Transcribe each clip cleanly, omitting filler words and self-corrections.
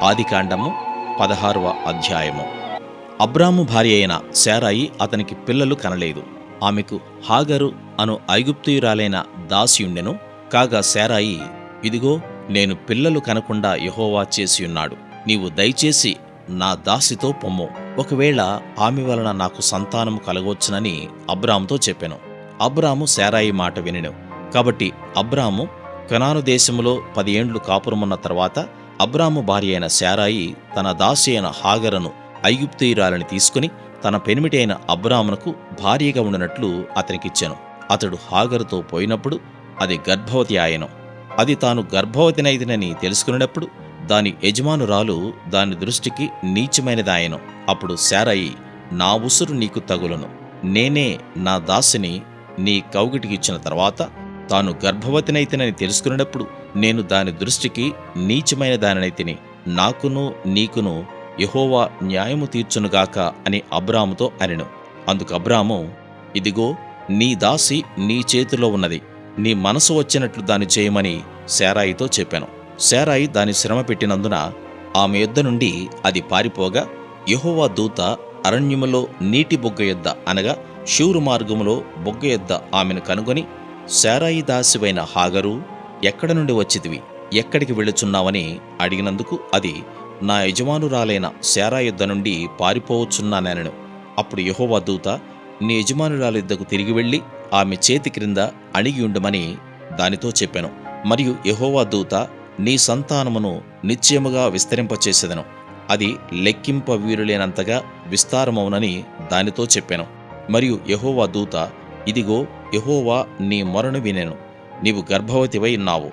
ఆదికాండము 16వ అధ్యాయము. అబ్రాము భార్య అయిన శారాయి అతనికి పిల్లలు కనలేదు. ఆమెకు హాగరు అను ఐగుప్తీయురాలైన దాసియుండెను. కాగా శారాయి, ఇదిగో నేను పిల్లలు కనకుండా యెహోవా చేసియున్నాడు. నీవు దయచేసి నా దాసితో పొమ్ము, ఒకవేళ ఆమె వలన నాకు సంతానము కలగవచ్చునని అబ్రాముతో చెప్పెను. అబ్రాము శారాయి మాట వినెను. కాబట్టి అబ్రాము కనాను దేశములో 10 ఏండ్లు కాపురమున్న తర్వాత అబ్రాము భార్య అయిన శారాయి తన దాసి అయిన హాగరును ఐగుప్తీయురాలిని తీసుకుని తన పెనిమిటి అయిన అబ్రామునకు భార్యగా ఉండినట్లు అతనికిచ్చెను. అతడు హాగరుతో పోయినప్పుడు అది గర్భవతి ఆయెను. అది తాను గర్భవతినైదినని తెలుసుకున్నప్పుడు దాని యజమానురాలు దాని దృష్టికి నీచమైనదాయెను. అప్పుడు శారాయి, నా ఉసురు నీకు తగులును, నేనే నా దాసిని నీ కౌగిటికిచ్చిన తర్వాత తాను గర్భవతినైతినని తెలుసుకున్నప్పుడు నేను దాని దృష్టికి నీచమైన దానినైతిని, నాకును నీకును యెహోవా న్యాయము తీర్చునుగాక అని అబ్రాముతో అనెను. అందుకు అబ్రాము, ఇదిగో నీ దాసి నీ చేతిలో ఉన్నది, నీ మనసు వచ్చినట్లు దాన్ని చేయమని శారాయితో చెప్పాను. శారాయి దాని శ్రమ పెట్టినందున ఆమె యొద్ద నుండి అది పారిపోగా, యెహోవా దూత అరణ్యములో నీటి బొగ్గ యొద్ద అనగా షూరు మార్గములో బొగ్గ యొద్ద ఆమెను కనుగొని, శారాయి దాసివైన హాగరు, ఎక్కడ నుండి వచ్చితివి, ఎక్కడికి వెళ్ళుచున్నావని అడిగినందుకు అది, నా యజమానురాలైన శారా యొద్ద నుండి పారిపోవచ్చున్నానెను. అప్పుడు యెహోవా దూత, నీ యజమానురాలి యొద్దకు తిరిగి వెళ్ళి ఆమె చేతి క్రింద అణిగి ఉండమని దానితో చెప్పెను. మరియు యెహోవా దూత, నీ సంతానమును నిశ్చయముగా విస్తరింపచేసెదను, అది లెక్కింప వీరులేనంతగా విస్తారమవునని దానితో చెప్పెను. మరియు యెహోవా దూత, ఇదిగో యెహోవా నీ మొరను వినెను, నీవు గర్భవతివై ఉన్నావు,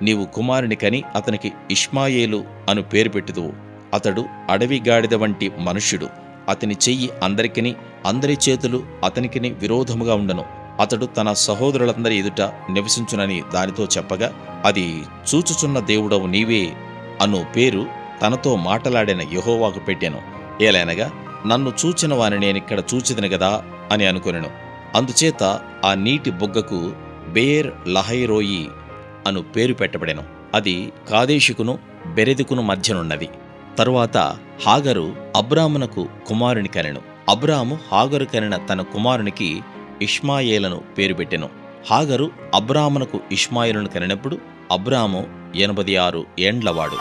నీవు కుమారుని కని అతనికి ఇష్మాయేలు అను పేరు పెట్టుదువు. అతడు అడవి గాడిద వంటి మనుష్యుడు, అతని చెయ్యి అందరికిని అందరి చేతులు అతనికిని విరోధముగా ఉండను. అతడు తన సహోదరులందరి ఎదుట నివసించునని దానితో చెప్పగా, అది చూచుచున్న దేవుడవు నీవే అను పేరు తనతో మాటలాడిన యెహోవాకు పెట్టెను. ఏలైనగా నన్ను చూచిన వాని నేనిక్కడ చూచితిని గదా అని అనుకొనెను. అందుచేత ఆ నీటి బొగ్గకు బెయేర్ లహైరోయి అను పేరు పెట్టబడెను. అది కాదేషుకును బెరెదుకును మధ్యనున్నది. తరువాత హాగరు అబ్రామునకు కుమారుని కనెను. అబ్రాము హాగరు కనిన తన కుమారునికి ఇష్మాయేలను పేరు పెట్టెను. హాగరు అబ్రామునకు ఇష్మాయేలును కనినప్పుడు అబ్రాము 86 ఏండ్లవాడు.